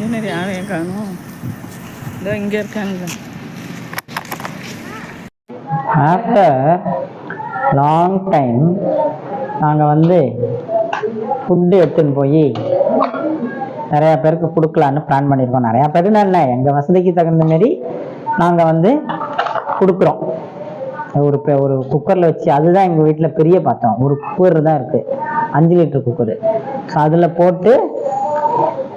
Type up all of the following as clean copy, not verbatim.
என்னடி யாரையும் காணும். இதோ இங்கே இருக்காங்க. ஆஃப்டர் லாங் டைம் நாங்கள் வந்து ஃபுட்டு எடுத்துன்னு போய் நிறையா பேருக்கு கொடுக்கலான்னு பிளான் பண்ணியிருக்கோம். நிறையா பேருன்னு இல்லை, எங்கள் வசதிக்கு தகுந்த மாரி நாங்கள் வந்து கொடுக்குறோம். ஒரு குக்கரில் வச்சு, அதுதான் எங்கள் வீட்டில் பெரிய பாத்திரம், ஒரு குக்கர் தான் இருக்குது, 5 லிட்டர் குக்கரு. ஸோ அதில் போட்டு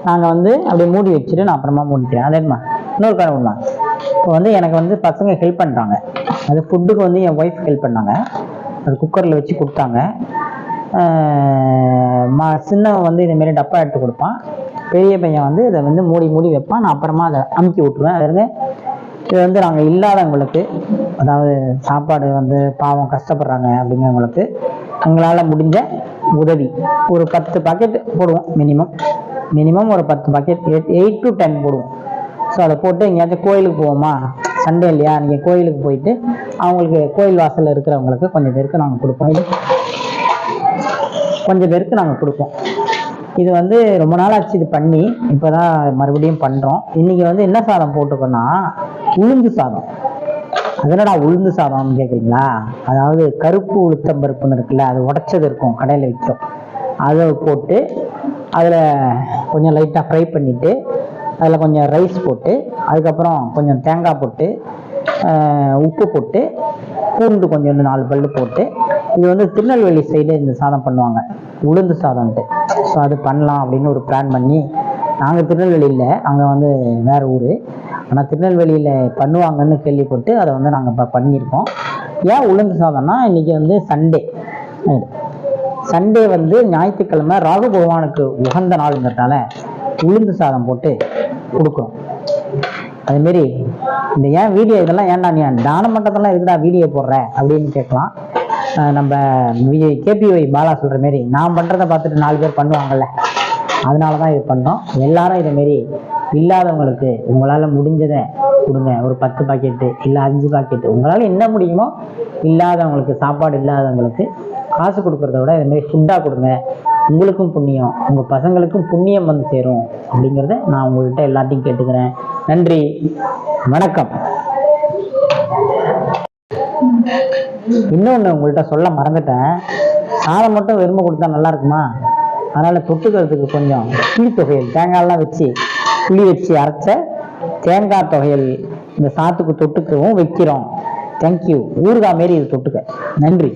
நாங்கள் வந்து அப்படியே மூடி வச்சுட்டு நான் அப்புறமா மூடிக்கிறேன். அதேமா இன்னொரு காரணம் ஒன்றா, இப்போ வந்து எனக்கு வந்து பசங்க ஹெல்ப் பண்ணுறாங்க. அது ஃபுட்டுக்கு வந்து என் ஒய்ஃப் ஹெல்ப் பண்ணாங்க. அது குக்கரில் வச்சு கொடுத்தாங்க. சின்னவன் வந்து இதேமாரி டப்பா எடுத்து கொடுப்பான். பெரிய பையன் வந்து இதை வந்து மூடி வைப்பான். நான் அப்புறமா அதை அமுக்கி விட்ருவேன். அதாவது இது வந்து நாங்கள் இல்லாதவங்களுக்கு, அதாவது சாப்பாடு வந்து பாவம் கஷ்டப்படுறாங்க அப்படிங்கிறவங்களுக்கு எங்களால் முடிஞ்ச உதவி ஒரு 10 பாக்கெட் போடுவோம். மினிமம் ஒரு 10 பாக்கெட், 8 to 10 போடுவோம். ஸோ அதை போட்டு எங்கேயாச்சும் கோயிலுக்கு போவோமா, சண்டே இல்லையா, நீங்கள் கோயிலுக்கு போயிட்டு அவங்களுக்கு கோயில் வாசலில் இருக்கிறவங்களுக்கு கொஞ்சம் பேருக்கு நாங்கள் கொடுப்போம். இது வந்து ரொம்ப நாள் ஆச்சு இது பண்ணி, இப்போ தான் மறுபடியும் பண்ணுறோம். இன்றைக்கி வந்து என்ன சாதம் போட்டுக்கோன்னா, உளுந்து சாதம். அதனடா உளுந்து சாதம்னு கேட்குறீங்களா? அதாவது கருப்பு உளுத்தம்பருப்புன்னு இருக்குல்ல, அது உடச்சது இருக்கும், கடையில் விற்கும். அதை போட்டு அதில் கொஞ்சம் லைட்டாக ஃப்ரை பண்ணிவிட்டு அதில் கொஞ்சம் ரைஸ் போட்டு, அதுக்கப்புறம் கொஞ்சம் தேங்காய் போட்டு, உப்பு போட்டு, பூண்டு கொஞ்சம் 4 பல்லு போட்டு, இது வந்து திருநெல்வேலி சைடு இந்த சாதம் பண்ணுவாங்க, உளுந்து சாதம்ன்ட்டு. ஸோ அது பண்ணலாம் அப்படின்னு ஒரு பிளான் பண்ணி, நாங்கள் திருநெல்வேலியில், அங்கே வந்து வேறு ஊர், ஆனால் திருநெல்வேலியில் பண்ணுவாங்கன்னு கேள்விப்பட்டு அதை வந்து நாங்கள் இப்போ பண்ணியிருக்கோம். ஏன் உளுந்து சாதம்னா, இன்றைக்கி வந்து சண்டே வந்து ஞாயிற்றுக்கிழமை ராகு பகவானுக்கு உகந்த நாளுங்கிறதால உளுந்து சாதம் போட்டு கொடுக்குறோம். அதுமாரி இந்த ஏன் வீடியோ இதெல்லாம் ஏன்டா நீ தான மட்டத்தெல்லாம் இருக்குடா வீடியோ போடுற அப்படின்னு கேட்கலாம். நம்ம கேபிஒய் பாலா சொல்கிற மாரி நான் பண்ணுறதை பார்த்துட்டு 4 பேர் பண்ணுவாங்கள்ல, அதனால தான் இது பண்ணோம். எல்லாரும் இதேமாரி இல்லாதவங்களுக்கு உங்களால் முடிஞ்சதை கொடுங்க. ஒரு 10 பாக்கெட்டு இல்லை 5 பாக்கெட்டு, உங்களால் என்ன முடியுமோ இல்லாதவங்களுக்கு, சாப்பாடு இல்லாதவங்களுக்கு காசு கொடுக்குறத விட இதுமாரி ஃபுட்டாக கொடுங்க. உங்களுக்கும் புண்ணியம், உங்கள் பசங்களுக்கும் புண்ணியம் வந்து சேரும் அப்படிங்கிறத நான் உங்கள்கிட்ட எல்லாத்தையும் கேட்டுக்கிறேன். நன்றி, வணக்கம். இன்னொன்று உங்கள்கிட்ட சொல்ல மறந்துட்டேன், சாதம் மட்டும் வெறுமை கொடுத்தா நல்லா இருக்குமா? அதனால் தொட்டுக்கிறதுக்கு கொஞ்சம் புளி தொகையல், தேங்காயெல்லாம் வச்சு புளி வச்சு அரைச்ச தேங்காய் தொகையல் இந்த சாத்துக்கு தொட்டுக்கவும் வைக்கிறோம். தேங்க்யூ. ஊறுகாய் மாரி இது தொட்டுக்க. நன்றி.